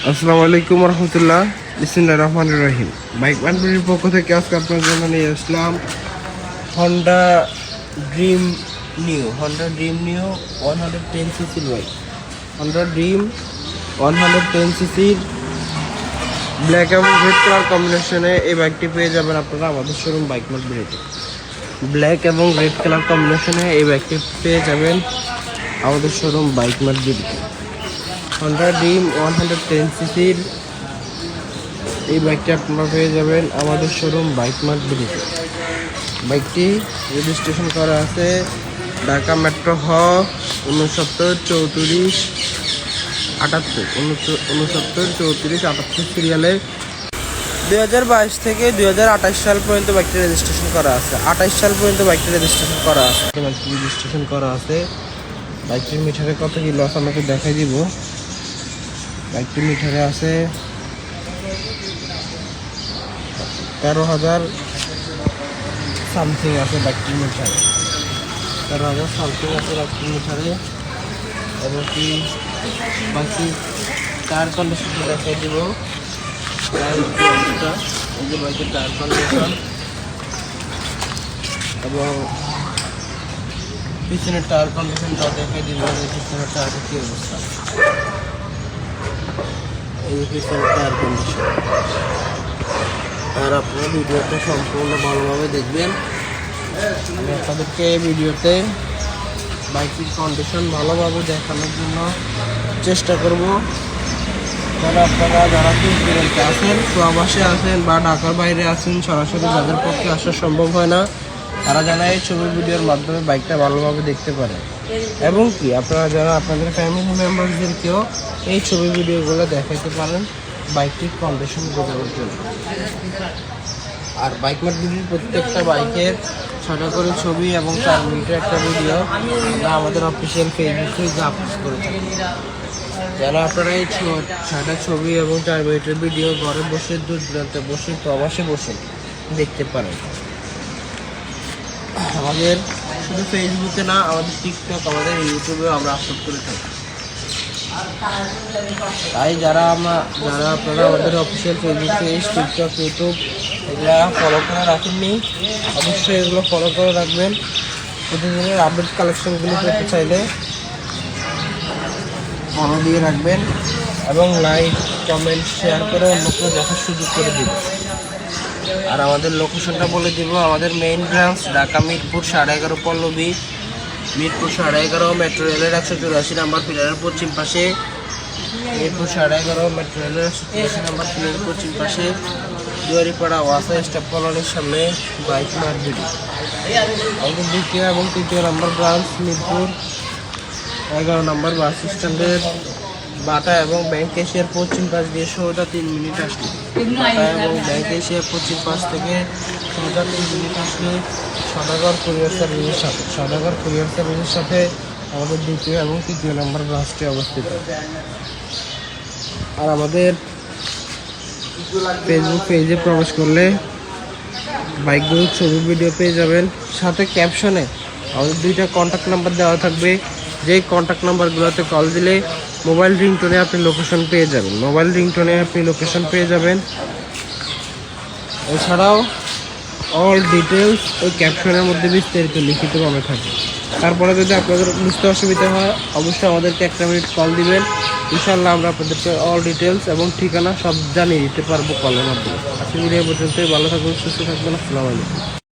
আসসালামু আলাইকুম রহমতুল্লাহ। বিসমিল্লাহির রহমানির রহিম। বাইক মার্কেটের পক্ষ থেকে আজকে আপনার জন্য নিয়ে আসলাম হন্ডা ড্রিম নিউ 110 সিসির বাইক। হন্ডা ড্রিম 110 সিসির ব্ল্যাক এবং রেড কালার কম্বিনেশনে এই বাইকটি পেয়ে যাবেন আপনারা আমাদের শোরুম বাইক মার্কেটে। ব্ল্যাক এবং রেড কালার কম্বিনেশনে এই বাইকটি পেয়ে যাবেন আমাদের শোরুম বাইক মার্কেটে। হন্ডা ড্রিম 110 সিসির এই বাইকটি আপনারা পেয়ে যাবেন আমাদের শোরুম বাইক মার্ট বিডিতে। বাইকটি রেজিস্ট্রেশন করা আছে ঢাকা মেট্রো হ 69 34 78 সিরিয়ালে 2022 থেকে 2028 সাল পর্যন্ত বাইকটি রেজিস্ট্রেশন করা আছে। 28 সাল পর্যন্ত বাইকটি রেজিস্ট্রেশন করা আছে। বাইকটির মিটারে কত কি লস আমাকে দেখাই দিব। বাইকটি মিটারে আছে 13,000 সামথিং আছে বাইকটির মিটারে। 13,000 সামথিং আছে বাইকটির মিটারে। এবং কি বাকি টায়ার কন্ডিশন দেখাই দিব। বাইকের টায়ার কন্ডিশন এবং পিছনের টায়ার কন্ডিশনটা দেখাই দিব। পিছনের টায়ারের কি অবস্থা, এই পিছনের টায়ার কন্ডিশন। আর আপনারা ভিডিওটা সম্পূর্ণ ভালোভাবে দেখবেন। আমি আপনাদেরকে এই ভিডিওতে বাইকের কন্ডিশন ভালোভাবে দেখানোর জন্য চেষ্টা করব। যারা দূরদূরান্তে আছেন, প্রবাসে আছেন বা ঢাকার বাইরে আছেন, সরাসরি যাদের পক্ষে আসা সম্ভব হয় না, তারা যেন এই ছবি ভিডিওর মাধ্যমে বাইকটা ভালোভাবে দেখতে পারে। এবং কি আপনারা যারা আপনাদের ফ্যামিলি মেম্বারদেরকেও এই ছবি ভিডিওগুলো দেখাতে পারেন বাইকটির কন্ডিশন বোঝানোর জন্য। আর বাইক মার্কেটের প্রত্যেকটা বাইকের 6টা করে ছবি এবং 4 মিনিটের একটা ভিডিও আমরা আমাদের অফিসিয়াল ফেসবুক পেজে আপলোড করে থাকি। যারা আপনারা এই 6টা ছবি এবং 4 মিনিটের ভিডিও ঘরে বসে দূর দূরান্তে বসে প্রবাসে বসে দেখতে পারেন। আমাদের শুধু ফেসবুকে না, আমাদের টিকটক, আমাদের ইউটিউবেও আমরা আপলোড করে থাকি। তাই যারা আপনারা আমাদের official Facebook page, TikTok, YouTube এগুলো ফলো করে রাখেননি, অবশ্যই এগুলো ফলো করে রাখবেন। প্রতিদিনের আপডেট কালেকশনগুলো পেতে চাইলে ফলো দিয়ে রাখবেন এবং লাইক, কমেন্ট, শেয়ার করে অন্যকে দেখার সুযোগ করে দিবেন। আর আমাদের লোকেশনটা বলে দিব। আমাদের main branch Dhaka Mirpur 11.5 Pallabi, Mirpur 11.5 metro রেলের 184 নম্বর পিলারের পশ্চিম পাশে। মিরপুর 11.5 মেট্রো রেলের 184 নম্বর পিলারের পশ্চিম পাশে দুয়ারিপাড়া ওয়াসা স্টাফ কলোনির সামনে বাইক মার্কেট। আমাদের দ্বিতীয় এবং তৃতীয় নম্বর ব্রাঞ্চ মিরপুর 11 নম্বর বাস স্ট্যান্ডের বাটা এবং ব্যাংক এশিয়ার পশ্চিম পাশ দিয়ে সোজা 3 মিনিট আসলে, বাটা এবং ব্যাংক এশিয়ার পশ্চিম পাশ থেকে সোজা 3 মিনিট আসলে সদাগর কুরিয়ার সার্ভিসের সাথে আমাদের দ্বিতীয় এবং তৃতীয় নম্বর ব্রাঞ্চটি অবস্থিত। আর আমাদের ফেসবুক পেজে প্রবেশ করলে বাইকগুলোর ছবি ভিডিও পেয়ে যাবেন। সাথে ক্যাপশনে আমাদের 2টা কন্ট্যাক্ট নাম্বার দেওয়া থাকবে। যেই কন্ট্যাক্ট নাম্বারগুলোতে কল দিলে মোবাইল রিংটোনে আপনি লোকেশন পেয়ে যাবেন। এছাড়াও অল ডিটেলস ওই ক্যাপশনের মধ্যে বিস্তারিত লিখিতভাবে থাকে। তারপরে যদি আপনাদের বুঝতে অসুবিধা হয়, অবশ্যই আমাদেরকে 1 মিনিট কল দিবেন। ইনশাআল্লাহ আমরা আপনাদেরকে অল ডিটেলস এবং ঠিকানা সব জানিয়ে দিতে পারবো কলের মাধ্যমে। আজকে ভিডিও পর্যন্তই। ভালো থাকবেন, সুস্থ থাকবেন। আসসালামু আলাইকুম।